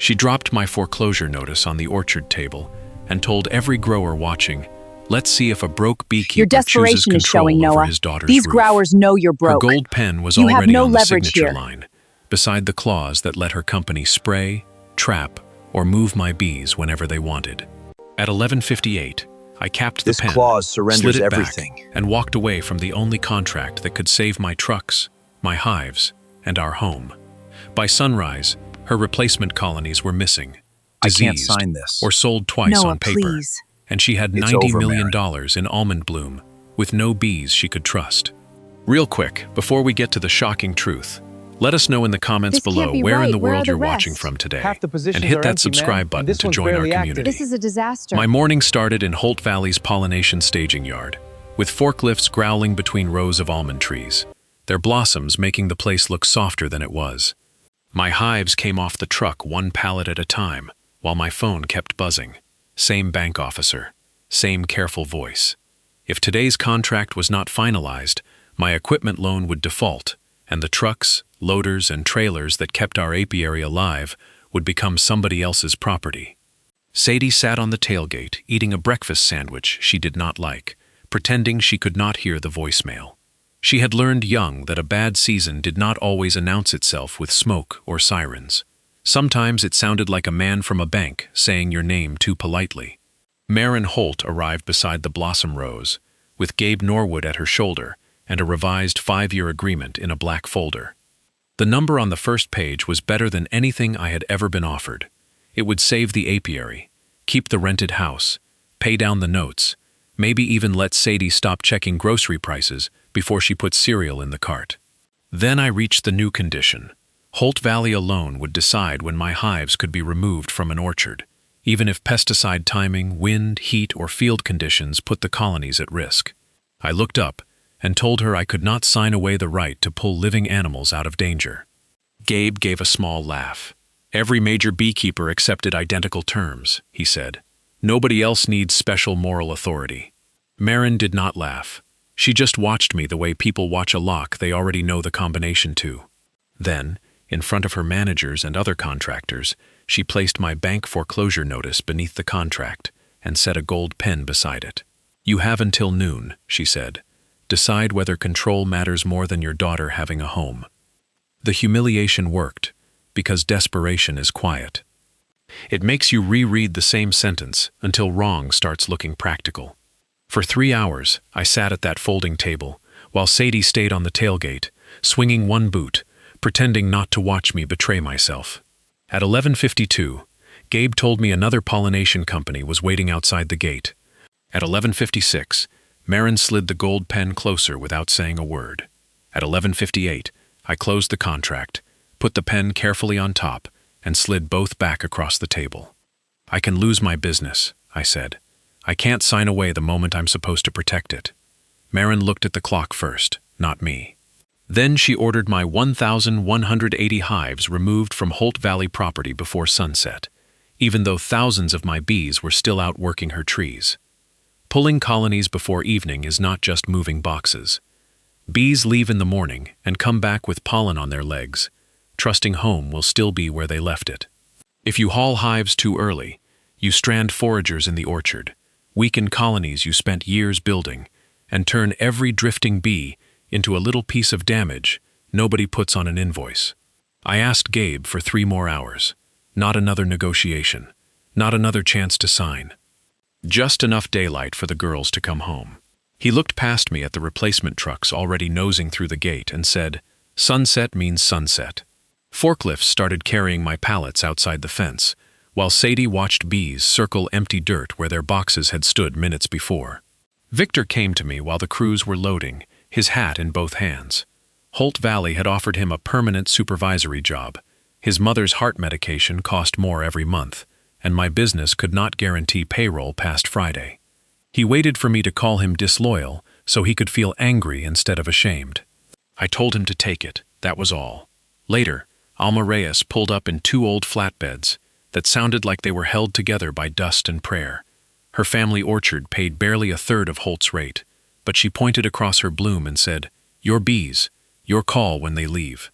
She dropped my foreclosure notice on the orchard table and told every grower watching, "Let's see if a broke Your beekeeper chooses desperation is showing, control over Noah. his daughter's These roof." growers know you're Her broke. gold pen was You have already no on the leverage signature here. line, beside the clause that let her company spray, trap, or move my bees whenever they wanted. At 11:58, I capped the This pen, clause surrenders slid it everything. back, and walked away from the only contract that could save my trucks, my hives, and our home. By sunrise, her replacement colonies were missing, I can't diseased, sign this. or sold twice Noah, on paper, please. and she had It's $90 over, million in almond bloom, with no bees she could trust. Real quick, before we get to the shocking truth, let us know in the comments This can't below be where in right. the Where world are the you're watching rest? from today, Half the positions and hit are that empty, subscribe man, and button this to one's join our barely community. active. This is a disaster. My morning started in Holt Valley's pollination staging yard, with forklifts growling between rows of almond trees, their blossoms making the place look softer than it was. My hives came off the truck one pallet at a time, while my phone kept buzzing. Same bank officer, same careful voice. If today's contract was not finalized, my equipment loan would default, and the trucks, loaders, and trailers that kept our apiary alive would become somebody else's property. Sadie sat on the tailgate, eating a breakfast sandwich she did not like, pretending she could not hear the voicemail. She had learned young that a bad season did not always announce itself with smoke or sirens. Sometimes it sounded like a man from a bank saying your name too politely. Maren Holt arrived beside the blossom rose, with Gabe Norwood at her shoulder and a revised 5-year agreement in a black folder. The number on the first page was better than anything I had ever been offered. It would save the apiary, keep the rented house, pay down the notes, maybe even let Sadie stop checking grocery prices before she put cereal in the cart. Then I reached the new condition. Holt Valley alone would decide when my hives could be removed from an orchard, even if pesticide timing, wind, heat, or field conditions put the colonies at risk. I looked up and told her I could not sign away the right to pull living animals out of danger. Gabe gave a small laugh. "Every major beekeeper accepted identical terms," he said. "Nobody else needs special moral authority." Maren did not laugh. She just watched me the way people watch a lock they already know the combination to. Then, in front of her managers and other contractors, she placed my bank foreclosure notice beneath the contract and set a gold pen beside it. "You have until noon," she said. "Decide whether control matters more than your daughter having a home." The humiliation worked, because desperation is quiet. It makes you reread the same sentence until wrong starts looking practical. For 3 hours, I sat at that folding table, while Sadie stayed on the tailgate, swinging one boot, pretending not to watch me betray myself. At 11:52, Gabe told me another pollination company was waiting outside the gate. At 11:56, Maren slid the gold pen closer without saying a word. At 11:58, I closed the contract, put the pen carefully on top, and slid both back across the table. "I can lose my business," I said. "I can't sign away the moment I'm supposed to protect it." Maren looked at the clock first, not me. Then she ordered my 1,180 hives removed from Holt Valley property before sunset, even though thousands of my bees were still out working her trees. Pulling colonies before evening is not just moving boxes. Bees leave in the morning and come back with pollen on their legs, trusting home will still be where they left it. If you haul hives too early, you strand foragers in the orchard, weaken colonies you spent years building, and turn every drifting bee into a little piece of damage nobody puts on an invoice. I asked Gabe for 3 more hours. Not another negotiation. Not another chance to sign. Just enough daylight for the girls to come home. He looked past me at the replacement trucks already nosing through the gate and said, "Sunset means sunset." Forklifts started carrying my pallets outside the fence, while Sadie watched bees circle empty dirt where their boxes had stood minutes before. Victor came to me while the crews were loading, his hat in both hands. Holt Valley had offered him a permanent supervisory job. His mother's heart medication cost more every month, and my business could not guarantee payroll past Friday. He waited for me to call him disloyal so he could feel angry instead of ashamed. I told him to take it, that was all. Later, Alma Reyes pulled up in 2 old flatbeds that sounded like they were held together by dust and prayer. Her family orchard paid barely a third of Holt's rate, but she pointed across her bloom and said, "Your bees, your call when they leave."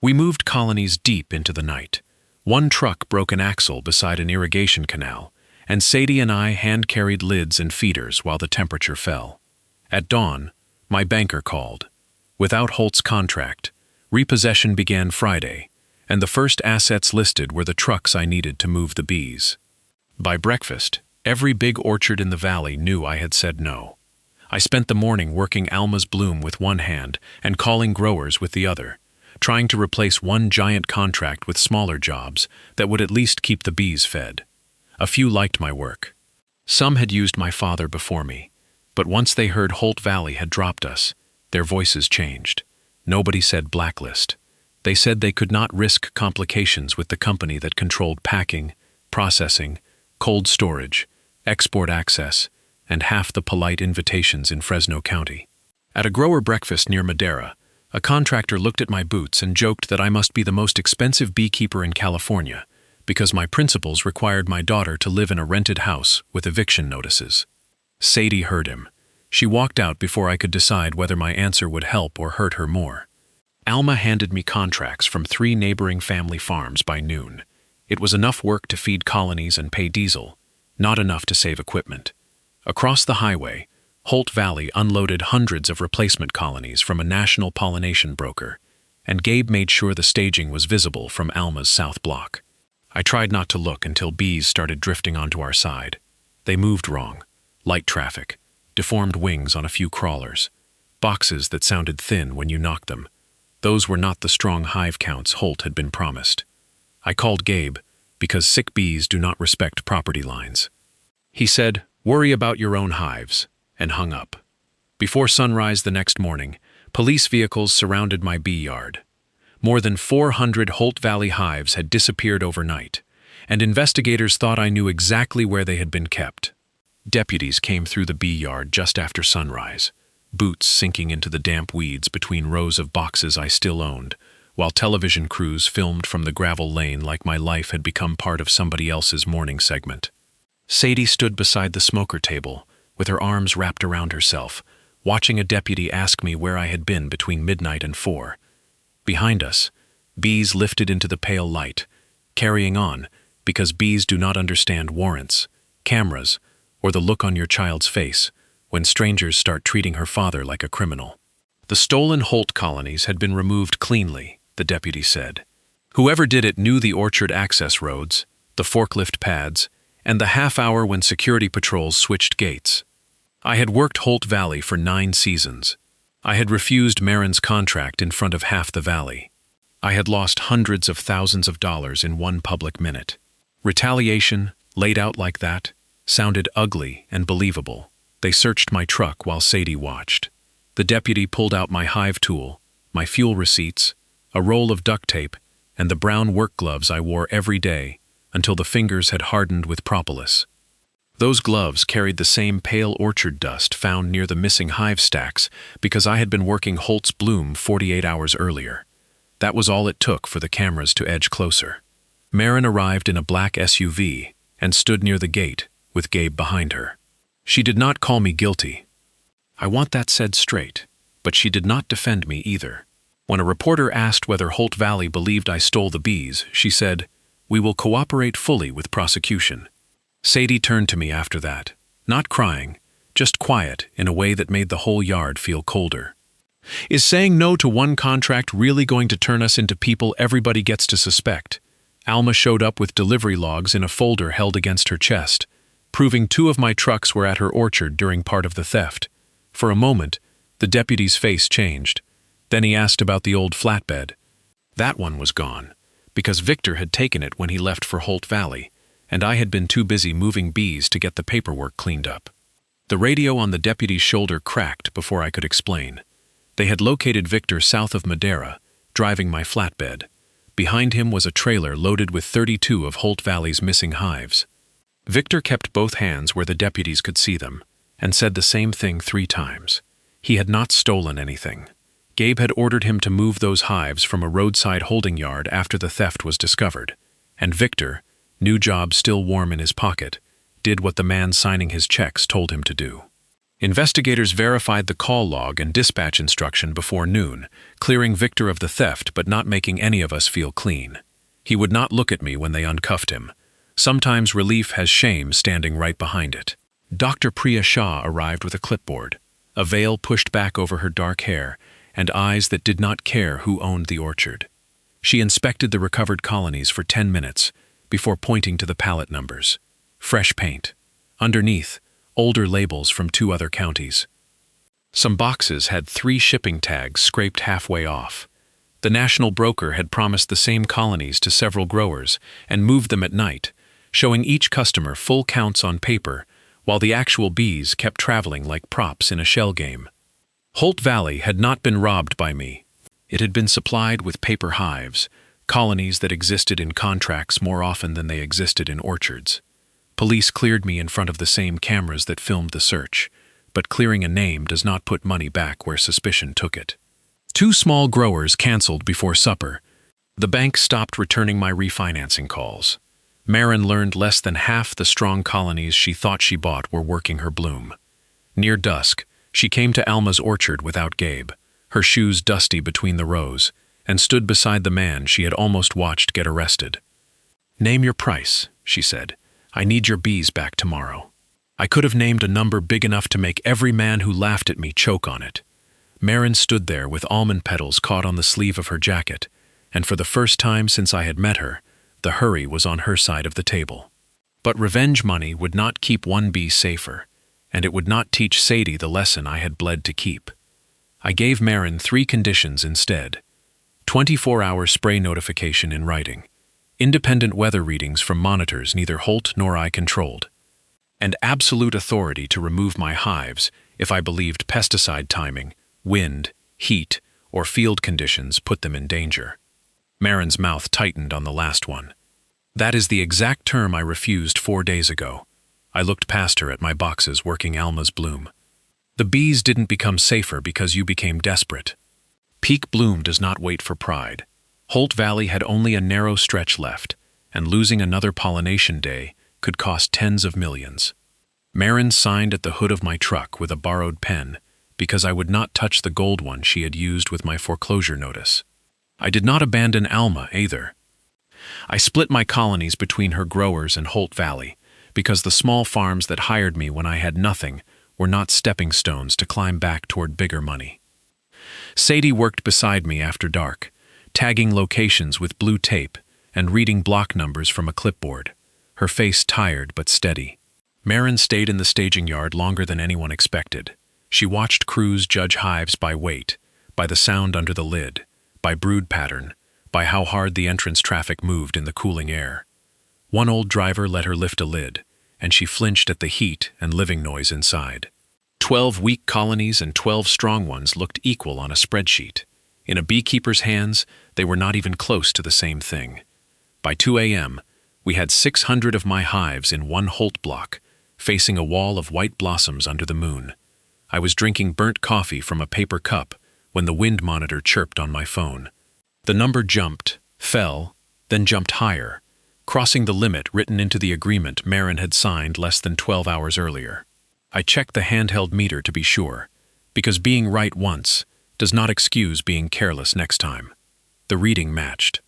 We moved colonies deep into the night, One truck broke an axle beside an irrigation canal, and Sadie and I hand-carried lids and feeders while the temperature fell. At dawn, my banker called. Without Holt's contract, repossession began Friday, and the first assets listed were the trucks I needed to move the bees. By breakfast, every big orchard in the valley knew I had said no. I spent the morning working Alma's bloom with one hand and calling growers with the other, trying to replace one giant contract with smaller jobs that would at least keep the bees fed. A few liked my work. Some had used my father before me, but once they heard Holt Valley had dropped us, their voices changed. Nobody said blacklist. They said they could not risk complications with the company that controlled packing, processing, cold storage, export access, and half the polite invitations in Fresno County. At a grower breakfast near Madera, a contractor looked at my boots and joked that I must be the most expensive beekeeper in California because my principals required my daughter to live in a rented house with eviction notices. Sadie heard him. She walked out before I could decide whether my answer would help or hurt her more. Alma handed me contracts from 3 neighboring family farms by noon. It was enough work to feed colonies and pay diesel, not enough to save equipment. Across the highway, Holt Valley unloaded hundreds of replacement colonies from a national pollination broker, and Gabe made sure the staging was visible from Alma's south block. I tried not to look until bees started drifting onto our side. They moved wrong. Light traffic, deformed wings on a few crawlers, boxes that sounded thin when you knocked them. Those were not the strong hive counts Holt had been promised. I called Gabe, because sick bees do not respect property lines. He said, "Worry about your own hives," and hung up. Before sunrise the next morning, police vehicles surrounded my bee yard. More than 400 Holt Valley hives had disappeared overnight, and investigators thought I knew exactly where they had been kept. Deputies came through the bee yard just after sunrise, boots sinking into the damp weeds between rows of boxes I still owned, while television crews filmed from the gravel lane like my life had become part of somebody else's morning segment. Sadie stood beside the smoker table, with her arms wrapped around herself, watching a deputy ask me where I had been between midnight and 4. Behind us, bees lifted into the pale light, carrying on, because bees do not understand warrants, cameras, or the look on your child's face when strangers start treating her father like a criminal. The stolen Holt colonies had been removed cleanly, the deputy said. Whoever did it knew the orchard access roads, the forklift pads, and the half hour when security patrols switched gates. I had worked Holt Valley for 9 seasons. I had refused Marin's contract in front of half the valley. I had lost hundreds of thousands of dollars in one public minute. Retaliation, laid out like that, sounded ugly and believable. They searched my truck while Sadie watched. The deputy pulled out my hive tool, my fuel receipts, a roll of duct tape, and the brown work gloves I wore every day until the fingers had hardened with propolis. Those gloves carried the same pale orchard dust found near the missing hive stacks because I had been working Holt's bloom 48 hours earlier. That was all it took for the cameras to edge closer. Marin arrived in a black SUV and stood near the gate, with Gabe behind her. She did not call me guilty. I want that said straight, but she did not defend me either. When a reporter asked whether Holt Valley believed I stole the bees, she said, "We will cooperate fully with prosecution." Sadie turned to me after that, not crying, just quiet in a way that made the whole yard feel colder. Is saying no to one contract really going to turn us into people everybody gets to suspect? Alma showed up with delivery logs in a folder held against her chest, proving 2 of my trucks were at her orchard during part of the theft. For a moment, the deputy's face changed. Then he asked about the old flatbed. That one was gone, because Victor had taken it when he left for Holt Valley, and I had been too busy moving bees to get the paperwork cleaned up. The radio on the deputy's shoulder cracked before I could explain. They had located Victor south of Madera, driving my flatbed. Behind him was a trailer loaded with 32 of Holt Valley's missing hives. Victor kept both hands where the deputies could see them, and said the same thing 3 times. He had not stolen anything. Gabe had ordered him to move those hives from a roadside holding yard after the theft was discovered, and Victor, new job still warm in his pocket, did what the man signing his checks told him to do. Investigators verified the call log and dispatch instruction before noon, clearing Victor of the theft but not making any of us feel clean. He would not look at me when they uncuffed him. Sometimes relief has shame standing right behind it. Dr. Priya Shah arrived with a clipboard, a veil pushed back over her dark hair, and eyes that did not care who owned the orchard. She inspected the recovered colonies for 10 minutes before pointing to the pallet numbers. Fresh paint. Underneath, older labels from 2 other counties. Some boxes had 3 shipping tags scraped halfway off. The national broker had promised the same colonies to several growers and moved them at night, showing each customer full counts on paper, while the actual bees kept traveling like props in a shell game. Holt Valley had not been robbed by me. It had been supplied with paper hives, colonies that existed in contracts more often than they existed in orchards. Police cleared me in front of the same cameras that filmed the search, but clearing a name does not put money back where suspicion took it. 2 small growers canceled before supper. The bank stopped returning my refinancing calls. Marin learned less than half the strong colonies she thought she bought were working her bloom. Near dusk, she came to Alma's orchard without Gabe, her shoes dusty between the rows, and stood beside the man she had almost watched get arrested. "Name your price," she said. "I need your bees back tomorrow." I could have named a number big enough to make every man who laughed at me choke on it. Marin stood there with almond petals caught on the sleeve of her jacket, and for the first time since I had met her, the hurry was on her side of the table. But revenge money would not keep one bee safer, and it would not teach Sadie the lesson I had bled to keep. I gave Marin 3 conditions instead. 24-hour spray notification in writing, independent weather readings from monitors neither Holt nor I controlled, and absolute authority to remove my hives if I believed pesticide timing, wind, heat, or field conditions put them in danger. Marin's mouth tightened on the last one. "That is the exact term I refused 4 days ago." I looked past her at my boxes working Alma's bloom. "The bees didn't become safer because you became desperate. Peak bloom does not wait for pride. Holt Valley had only a narrow stretch left, and losing another pollination day could cost tens of millions." Marin signed at the hood of my truck with a borrowed pen because I would not touch the gold one she had used with my foreclosure notice. I did not abandon Alma either. I split my colonies between her growers and Holt Valley because the small farms that hired me when I had nothing were not stepping stones to climb back toward bigger money. Sadie worked beside me after dark, tagging locations with blue tape and reading block numbers from a clipboard, her face tired but steady. Marin stayed in the staging yard longer than anyone expected. She watched crews judge hives by weight, by the sound under the lid, by brood pattern, by how hard the entrance traffic moved in the cooling air. One old driver let her lift a lid, and she flinched at the heat and living noise inside. 12 weak colonies and 12 strong ones looked equal on a spreadsheet. In a beekeeper's hands, they were not even close to the same thing. By 2 a.m., we had 600 of my hives in one Holt block, facing a wall of white blossoms under the moon. I was drinking burnt coffee from a paper cup when the wind monitor chirped on my phone. The number jumped, fell, then jumped higher, crossing the limit written into the agreement Marin had signed less than 12 hours earlier. I checked the handheld meter to be sure, because being right once does not excuse being careless next time. The reading matched.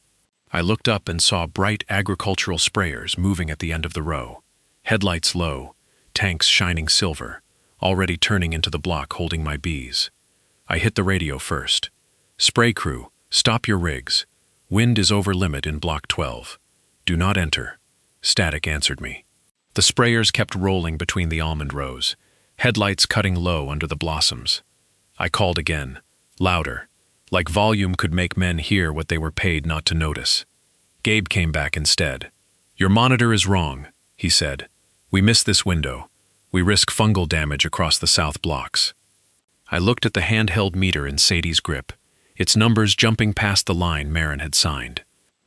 I looked up and saw bright agricultural sprayers moving at the end of the row, headlights low, tanks shining silver, already turning into the block holding my bees. I hit the radio first. "Spray crew, stop your rigs. Wind is over limit in block 12. Do not enter." Static answered me. The sprayers kept rolling between the almond rows, headlights cutting low under the blossoms. I called again, louder, like volume could make men hear what they were paid not to notice. Gabe came back instead. "Your monitor is wrong," he said. "We missed this window. We risk fungal damage across the south blocks." I looked at the handheld meter in Sadie's grip, its numbers jumping past the line Marin had signed.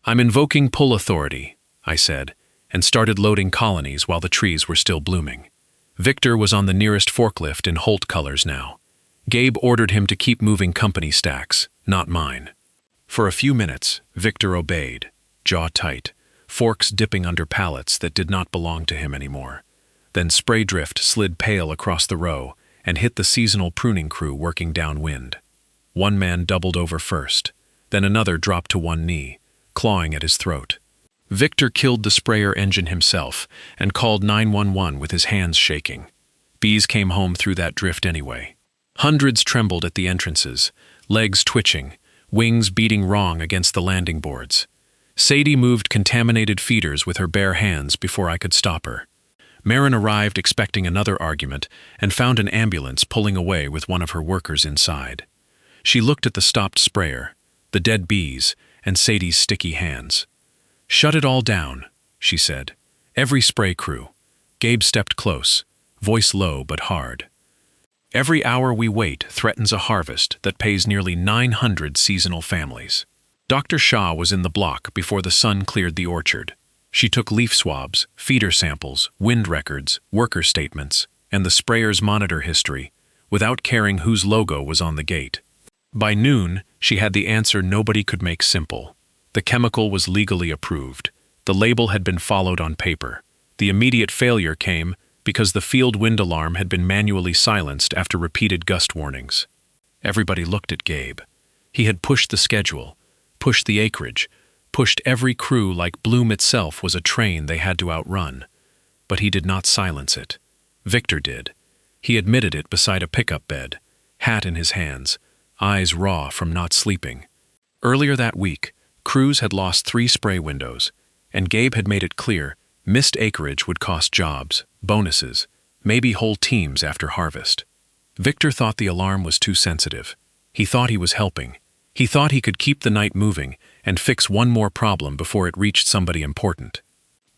"I'm invoking pull authority," I said, and started loading colonies while the trees were still blooming. Victor was on the nearest forklift in Holt colors now. Gabe ordered him to keep moving company stacks, not mine. For a few minutes, Victor obeyed, jaw tight, forks dipping under pallets that did not belong to him anymore. Then spray drift slid pale across the row and hit the seasonal pruning crew working downwind. One man doubled over first, then another dropped to one knee, clawing at his throat. Victor killed the sprayer engine himself and called 911 with his hands shaking. Bees came home through that drift anyway. Hundreds trembled at the entrances, legs twitching, wings beating wrong against the landing boards. Sadie moved contaminated feeders with her bare hands before I could stop her. Marin arrived expecting another argument and found an ambulance pulling away with one of her workers inside. She looked at the stopped sprayer, the dead bees, and Sadie's sticky hands. "Shut it all down," she said. "Every spray crew." Gabe stepped close, voice low but hard. "Every hour we wait threatens a harvest that pays nearly 900 seasonal families." Dr. Shaw was in the block before the sun cleared the orchard. She took leaf swabs, feeder samples, wind records, worker statements, and the sprayer's monitor history, without caring whose logo was on the gate. By noon, she had the answer nobody could make simple. The chemical was legally approved. The label had been followed on paper. The immediate failure came because the field wind alarm had been manually silenced after repeated gust warnings. Everybody looked at Gabe. He had pushed the schedule, pushed the acreage, pushed every crew like Bloom itself was a train they had to outrun. But he did not silence it. Victor did. He admitted it beside a pickup bed, hat in his hands, eyes raw from not sleeping. Earlier that week, crews had lost 3 spray windows, and Gabe had made it clear missed acreage would cost jobs, bonuses, maybe whole teams after harvest. Victor thought the alarm was too sensitive. He thought he was helping. He thought he could keep the night moving and fix one more problem before it reached somebody important.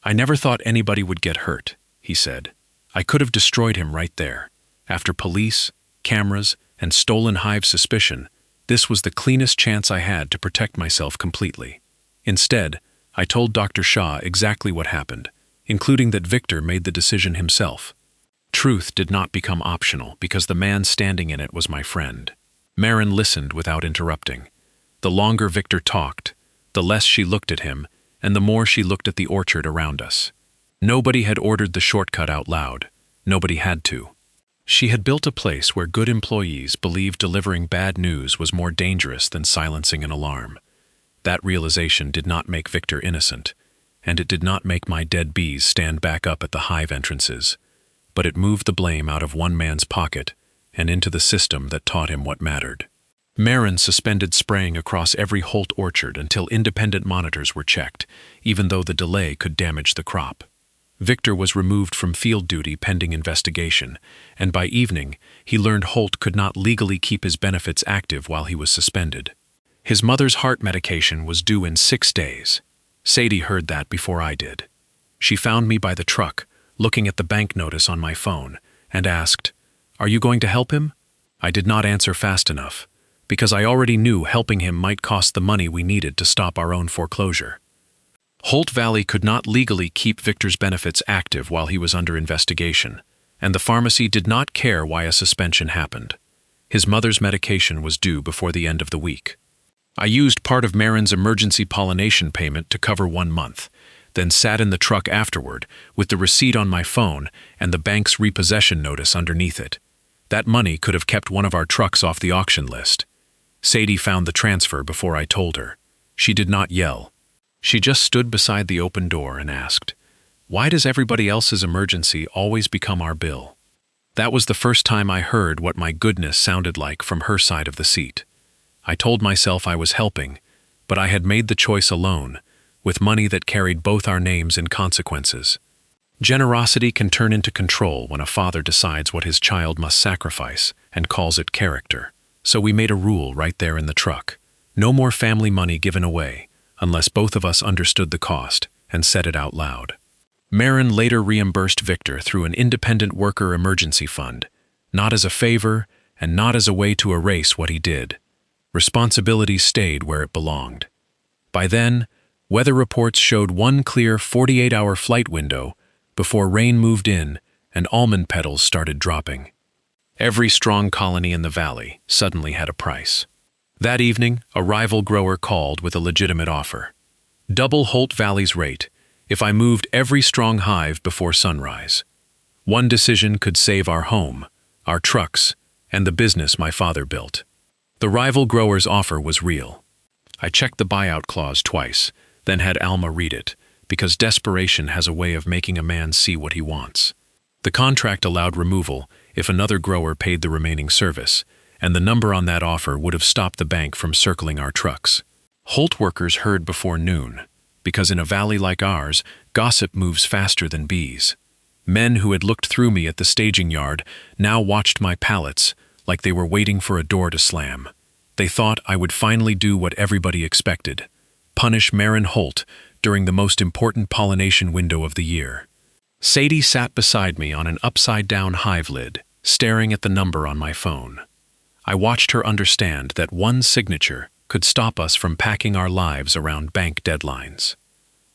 "I never thought anybody would get hurt," he said. "I could have destroyed him right there. After police, cameras, and stolen hive suspicion, this was the cleanest chance I had to protect myself completely. Instead, I told Dr. Shaw exactly what happened, including that Victor made the decision himself. Truth did not become optional because the man standing in it was my friend." Marin listened without interrupting. The longer Victor talked, the less she looked at him, and the more she looked at the orchard around us. Nobody had ordered the shortcut out loud. Nobody had to. She had built a place where good employees believed delivering bad news was more dangerous than silencing an alarm. That realization did not make Victor innocent, and it did not make my dead bees stand back up at the hive entrances, but it moved the blame out of one man's pocket and into the system that taught him what mattered. Marin suspended spraying across every Holt orchard until independent monitors were checked, even though the delay could damage the crop. Victor was removed from field duty pending investigation, and by evening, he learned Holt could not legally keep his benefits active while he was suspended. His mother's heart medication was due in 6 days. Sadie heard that before I did. She found me by the truck, looking at the bank notice on my phone, and asked, "Are you going to help him?" I did not answer fast enough, because I already knew helping him might cost the money we needed to stop our own foreclosure. Holt Valley could not legally keep Victor's benefits active while he was under investigation, and the pharmacy did not care why a suspension happened. His mother's medication was due before the end of the week. I used part of Marin's emergency pollination payment to cover 1 month, then sat in the truck afterward with the receipt on my phone and the bank's repossession notice underneath it. That money could have kept one of our trucks off the auction list. Sadie found the transfer before I told her. She did not yell. She just stood beside the open door and asked, "Why does everybody else's emergency always become our bill?" That was the first time I heard what my goodness sounded like from her side of the seat. I told myself I was helping, but I had made the choice alone, with money that carried both our names in consequences. Generosity can turn into control when a father decides what his child must sacrifice and calls it character. So we made a rule right there in the truck. No more family money given away, unless both of us understood the cost and said it out loud. Marin later reimbursed Victor through an independent worker emergency fund, not as a favor and not as a way to erase what he did. Responsibility stayed where it belonged. By then, weather reports showed one clear 48-hour flight window before rain moved in and almond petals started dropping. Every strong colony in the valley suddenly had a price. That evening, a rival grower called with a legitimate offer. Double Holt Valley's rate if I moved every strong hive before sunrise. One decision could save our home, our trucks, and the business my father built. The rival grower's offer was real. I checked the buyout clause twice, then had Alma read it, because desperation has a way of making a man see what he wants. The contract allowed removal if another grower paid the remaining service, and the number on that offer would have stopped the bank from circling our trucks. Holt workers heard before noon, because in a valley like ours, gossip moves faster than bees. Men who had looked through me at the staging yard now watched my pallets like they were waiting for a door to slam. They thought I would finally do what everybody expected: punish Marin Holt during the most important pollination window of the year. Sadie sat beside me on an upside-down hive lid, staring at the number on my phone. I watched her understand that one signature could stop us from packing our lives around bank deadlines.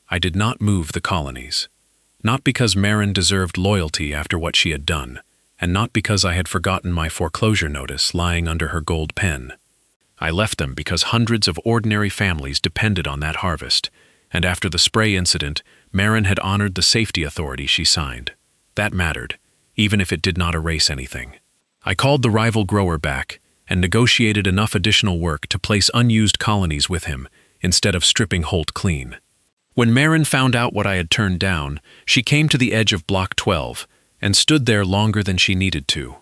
I did not move the colonies. Not because Marin deserved loyalty after what she had done, and not because I had forgotten my foreclosure notice lying under her gold pen. I left them because hundreds of ordinary families depended on that harvest, and after the spray incident, Marin had honored the safety authority she signed. That mattered, even if it did not erase anything. I called the rival grower back and negotiated enough additional work to place unused colonies with him instead of stripping Holt clean. When Marin found out what I had turned down, she came to the edge of Block 12 and stood there longer than she needed to.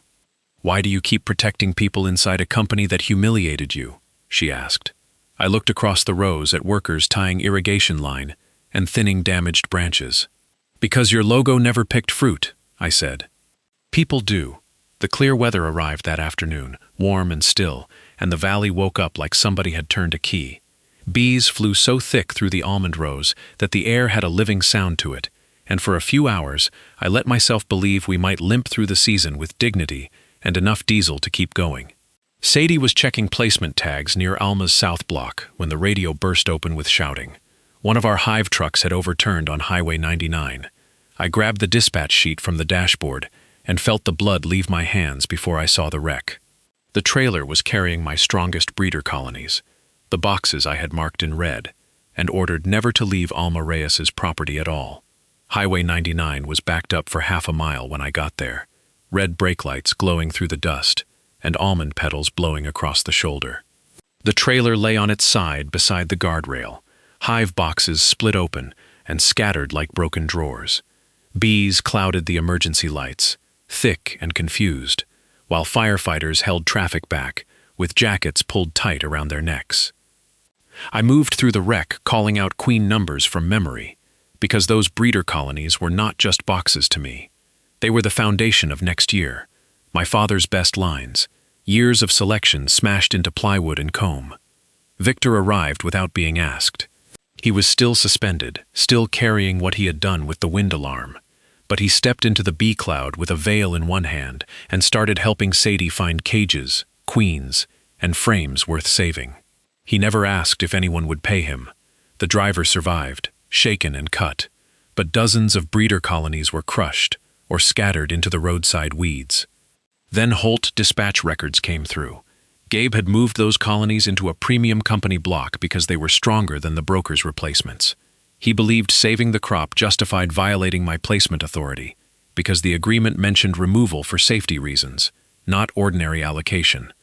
"Why do you keep protecting people inside a company that humiliated you?" she asked. I looked across the rows at workers tying irrigation line and thinning damaged branches. "Because your logo never picked fruit," I said. "People do." The clear weather arrived that afternoon, warm and still, and the valley woke up like somebody had turned a key. Bees flew so thick through the almond rows that the air had a living sound to it, and for a few hours I let myself believe we might limp through the season with dignity and enough diesel to keep going. Sadie was checking placement tags near Alma's south block when the radio burst open with shouting. One of our hive trucks had overturned on Highway 99. I grabbed the dispatch sheet from the dashboard and felt the blood leave my hands before I saw the wreck. The trailer was carrying my strongest breeder colonies, the boxes I had marked in red, and ordered never to leave Alma Reyes's property at all. Highway 99 was backed up for half a mile when I got there, red brake lights glowing through the dust, and almond petals blowing across the shoulder. The trailer lay on its side beside the guardrail, hive boxes split open and scattered like broken drawers. Bees clouded the emergency lights, thick and confused, while firefighters held traffic back, with jackets pulled tight around their necks. I moved through the wreck, calling out queen numbers from memory, because those breeder colonies were not just boxes to me. They were the foundation of next year, my father's best lines, years of selection smashed into plywood and comb. Victor arrived without being asked. He was still suspended, still carrying what he had done with the wind alarm, but he stepped into the bee cloud with a veil in one hand and started helping Sadie find cages, queens, and frames worth saving. He never asked if anyone would pay him. The driver survived, shaken and cut, but dozens of breeder colonies were crushed or scattered into the roadside weeds. Then Holt dispatch records came through. Gabe had moved those colonies into a premium company block because they were stronger than the broker's replacements. He believed saving the crop justified violating my placement authority, because the agreement mentioned removal for safety reasons, not ordinary allocation.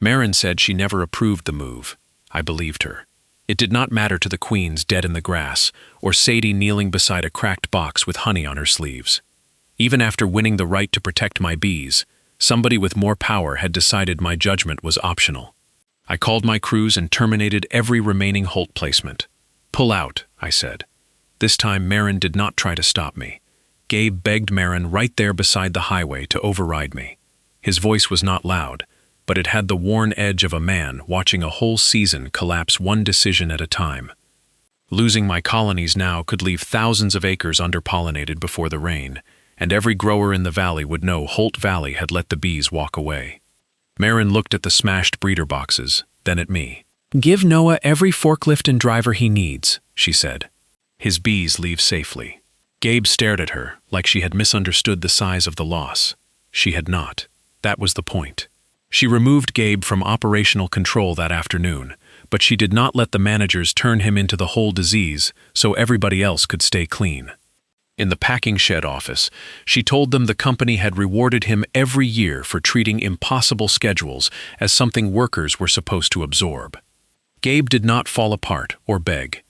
Marin said she never approved the move. I believed her. It did not matter to the queens dead in the grass, or Sadie kneeling beside a cracked box with honey on her sleeves. Even after winning the right to protect my bees, somebody with more power had decided my judgment was optional. I called my crews and terminated every remaining Holt placement. "Pull out," I said. This time Marin did not try to stop me. Gabe begged Marin right there beside the highway to override me. His voice was not loud, but it had the worn edge of a man watching a whole season collapse one decision at a time. Losing my colonies now could leave thousands of acres underpollinated before the rain, and every grower in the valley would know Holt Valley had let the bees walk away. Marin looked at the smashed breeder boxes, then at me. "Give Noah every forklift and driver he needs," she said. "His bees leave safely." Gabe stared at her like she had misunderstood the size of the loss. She had not. That was the point. She removed Gabe from operational control that afternoon, but she did not let the managers turn him into the whole disease so everybody else could stay clean. In the packing shed office, she told them the company had rewarded him every year for treating impossible schedules as something workers were supposed to absorb. Gabe did not fall apart or beg.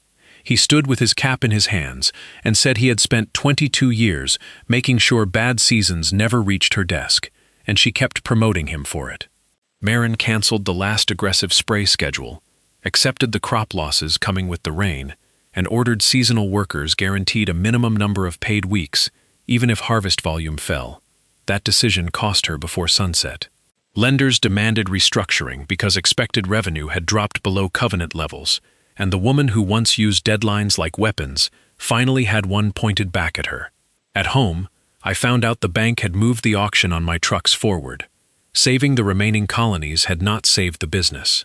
He stood with his cap in his hands and said he had spent 22 years making sure bad seasons never reached her desk, and she kept promoting him for it. Marin canceled the last aggressive spray schedule, accepted the crop losses coming with the rain, and ordered seasonal workers guaranteed a minimum number of paid weeks, even if harvest volume fell. That decision cost her before sunset. Lenders demanded restructuring because expected revenue had dropped below covenant levels, and the woman who once used deadlines like weapons finally had one pointed back at her. At home, I found out the bank had moved the auction on my trucks forward. Saving the remaining colonies had not saved the business.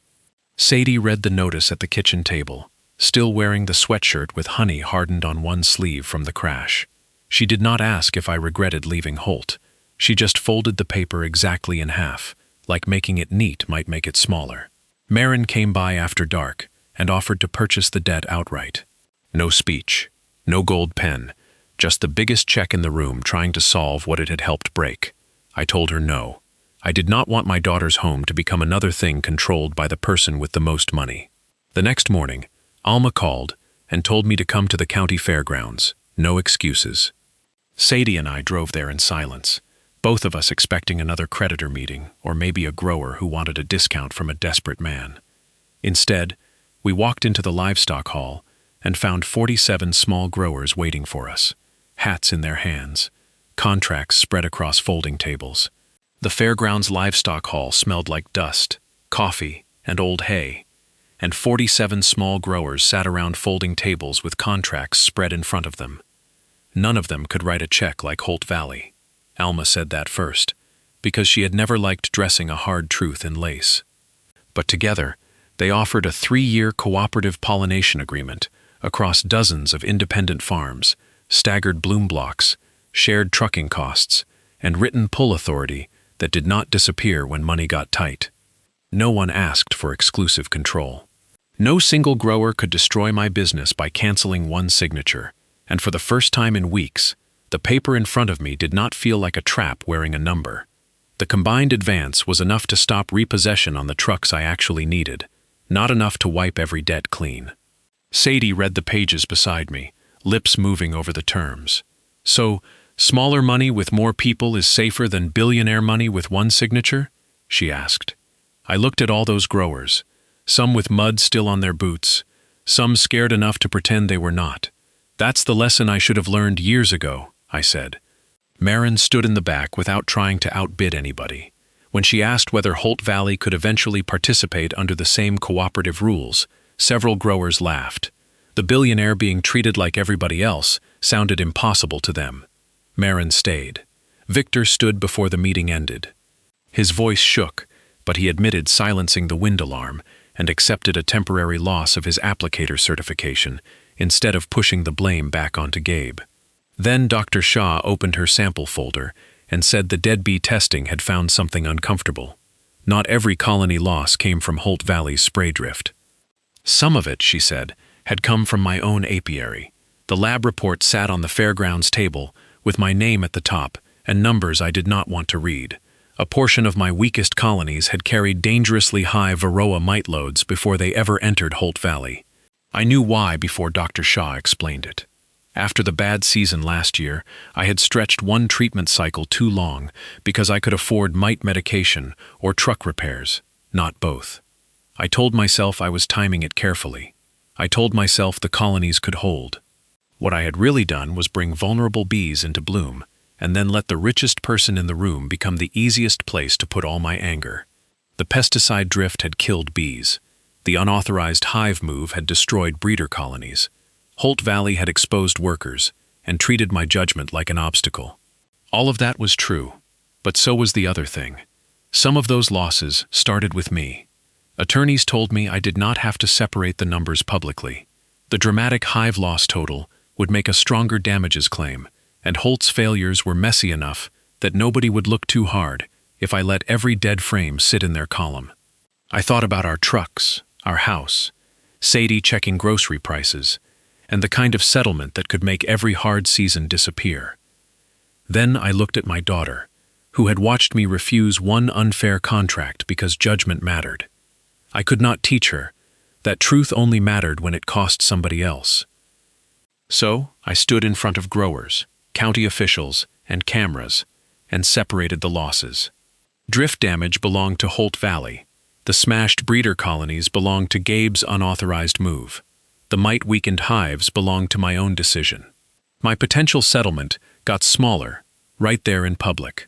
Sadie read the notice at the kitchen table, still wearing the sweatshirt with honey hardened on one sleeve from the crash. She did not ask if I regretted leaving Holt. She just folded the paper exactly in half, like making it neat might make it smaller. Marin came by after dark and offered to purchase the debt outright. No speech, no gold pen, just the biggest check in the room trying to solve what it had helped break. I told her no. I did not want my daughter's home to become another thing controlled by the person with the most money. The next morning, Alma called and told me to come to the county fairgrounds. No excuses. Sadie and I drove there in silence, both of us expecting another creditor meeting or maybe a grower who wanted a discount from a desperate man. Instead, we walked into the livestock hall and found 47 small growers waiting for us, hats in their hands, contracts spread across folding tables. The fairgrounds livestock hall smelled like dust, coffee, and old hay, and 47 small growers sat around folding tables with contracts spread in front of them. None of them could write a check like Holt Valley. Alma said that first, because she had never liked dressing a hard truth in lace. But together, they offered a 3-year cooperative pollination agreement across dozens of independent farms, staggered bloom blocks, shared trucking costs, and written pull authority that did not disappear when money got tight. No one asked for exclusive control. No single grower could destroy my business by canceling one signature, and for the first time in weeks, the paper in front of me did not feel like a trap wearing a number. The combined advance was enough to stop repossession on the trucks I actually needed, not enough to wipe every debt clean. Sadie read the pages beside me, lips moving over the terms. So, smaller money with more people is safer than billionaire money with one signature? She asked. I looked at all those growers, some with mud still on their boots, some scared enough to pretend they were not. That's the lesson I should have learned years ago, I said. Marin stood in the back without trying to outbid anybody. When she asked whether Holt Valley could eventually participate under the same cooperative rules, several growers laughed. The billionaire being treated like everybody else sounded impossible to them. Marin stayed. Victor stood before the meeting ended. His voice shook, but he admitted silencing the wind alarm and accepted a temporary loss of his applicator certification instead of pushing the blame back onto Gabe. Then Dr. Shaw opened her sample folder and said the dead bee testing had found something uncomfortable. Not every colony loss came from Holt Valley's spray drift. Some of it, she said, had come from my own apiary. The lab report sat on the fairgrounds table with my name at the top and numbers I did not want to read. A portion of my weakest colonies had carried dangerously high varroa mite loads before they ever entered Holt Valley. I knew why before Dr. Shaw explained it. After the bad season last year, I had stretched one treatment cycle too long because I could afford mite medication or truck repairs, not both. I told myself I was timing it carefully. I told myself the colonies could hold. What I had really done was bring vulnerable bees into bloom, and then let the richest person in the room become the easiest place to put all my anger. The pesticide drift had killed bees. The unauthorized hive move had destroyed breeder colonies. Holt Valley had exposed workers and treated my judgment like an obstacle. All of that was true, but so was the other thing. Some of those losses started with me. Attorneys told me I did not have to separate the numbers publicly. The dramatic hive loss total would make a stronger damages claim, and Holt's failures were messy enough that nobody would look too hard if I let every dead frame sit in their column. I thought about our trucks, our house, Sadie checking grocery prices, and the kind of settlement that could make every hard season disappear. Then I looked at my daughter, who had watched me refuse one unfair contract because judgment mattered. I could not teach her that truth only mattered when it cost somebody else. So I stood in front of growers, county officials, and cameras, and separated the losses. Drift damage belonged to Holt Valley. The smashed breeder colonies belonged to Gabe's unauthorized move. The mite-weakened hives belonged to my own decision. My potential settlement got smaller, right there in public.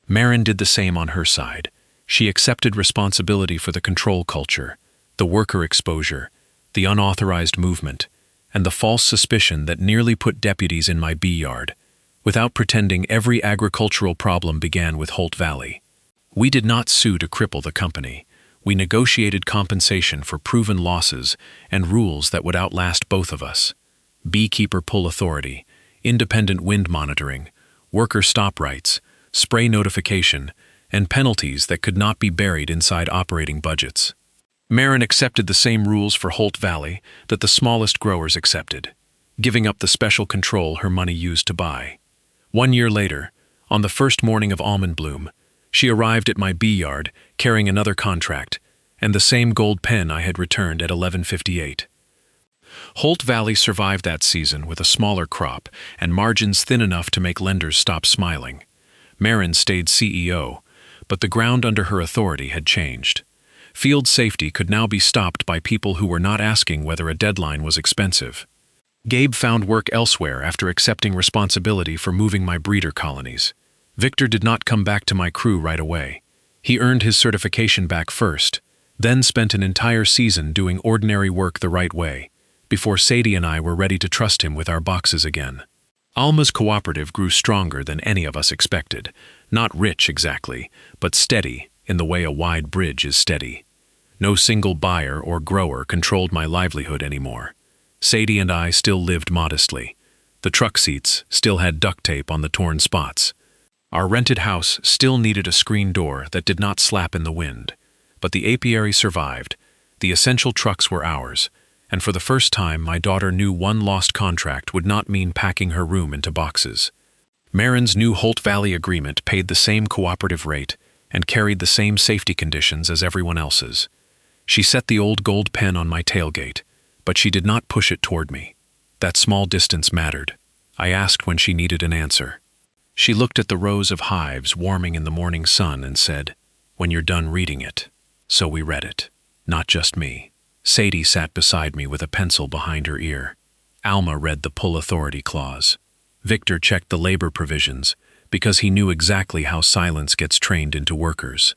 Marin did the same on her side. She accepted responsibility for the control culture, the worker exposure, the unauthorized movement, and the false suspicion that nearly put deputies in my bee yard, without pretending every agricultural problem began with Holt Valley. We did not sue to cripple the company. We negotiated compensation for proven losses and rules that would outlast both of us. Beekeeper pull authority, independent wind monitoring, worker stop rights, spray notification, and penalties that could not be buried inside operating budgets. Marin accepted the same rules for Holt Valley that the smallest growers accepted, giving up the special control her money used to buy. 1 year later, on the first morning of almond bloom, she arrived at my bee yard carrying another contract and the same gold pen I had returned at 11:58. Holt Valley survived that season with a smaller crop and margins thin enough to make lenders stop smiling. Marin stayed CEO, but the ground under her authority had changed. Field safety could now be stopped by people who were not asking whether a deadline was expensive. Gabe found work elsewhere after accepting responsibility for moving my breeder colonies. Victor did not come back to my crew right away. He earned his certification back first, then spent an entire season doing ordinary work the right way, before Sadie and I were ready to trust him with our boxes again. Alma's cooperative grew stronger than any of us expected. Not rich exactly, but steady in the way a wide bridge is steady. No single buyer or grower controlled my livelihood anymore. Sadie and I still lived modestly. The truck seats still had duct tape on the torn spots. Our rented house still needed a screen door that did not slap in the wind. But the apiary survived. The essential trucks were ours. And for the first time, my daughter knew one lost contract would not mean packing her room into boxes. Marin's new Holt Valley agreement paid the same cooperative rate and carried the same safety conditions as everyone else's. She set the old gold pen on my tailgate, but she did not push it toward me. That small distance mattered. I asked when she needed an answer. She looked at the rows of hives warming in the morning sun and said, "When you're done reading it." So we read it. Not just me. Sadie sat beside me with a pencil behind her ear. Alma read the pull authority clause. Victor checked the labor provisions because he knew exactly how silence gets trained into workers.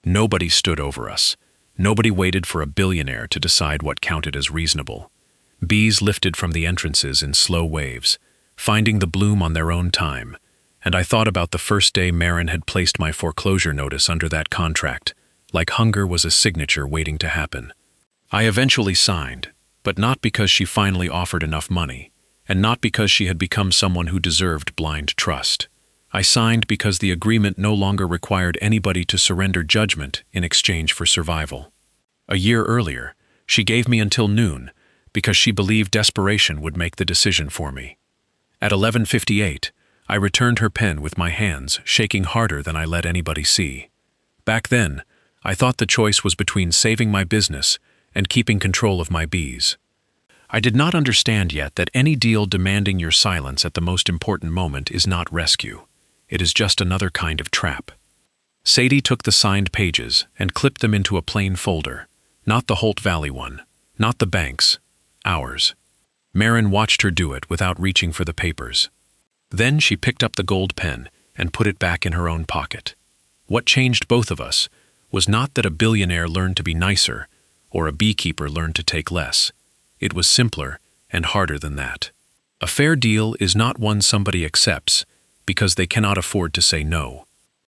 Nobody stood over us. Nobody waited for a billionaire to decide what counted as reasonable. Bees lifted from the entrances in slow waves, finding the bloom on their own time, and I thought about the first day Marin had placed my foreclosure notice under that contract, like hunger was a signature waiting to happen. I eventually signed, but not because she finally offered enough money, and not because she had become someone who deserved blind trust. I signed because the agreement no longer required anybody to surrender judgment in exchange for survival. A year earlier, she gave me until noon because she believed desperation would make the decision for me. At 11:58, I returned her pen with my hands shaking harder than I let anybody see. Back then, I thought the choice was between saving my business and keeping control of my bees. I did not understand yet that any deal demanding your silence at the most important moment is not rescue. It is just another kind of trap. Sadie took the signed pages and clipped them into a plain folder. Not the Holt Valley one, not the bank's, ours. Marin watched her do it without reaching for the papers. Then she picked up the gold pen and put it back in her own pocket. What changed both of us was not that a billionaire learned to be nicer or a beekeeper learned to take less. It was simpler and harder than that. A fair deal is not one somebody accepts because they cannot afford to say no.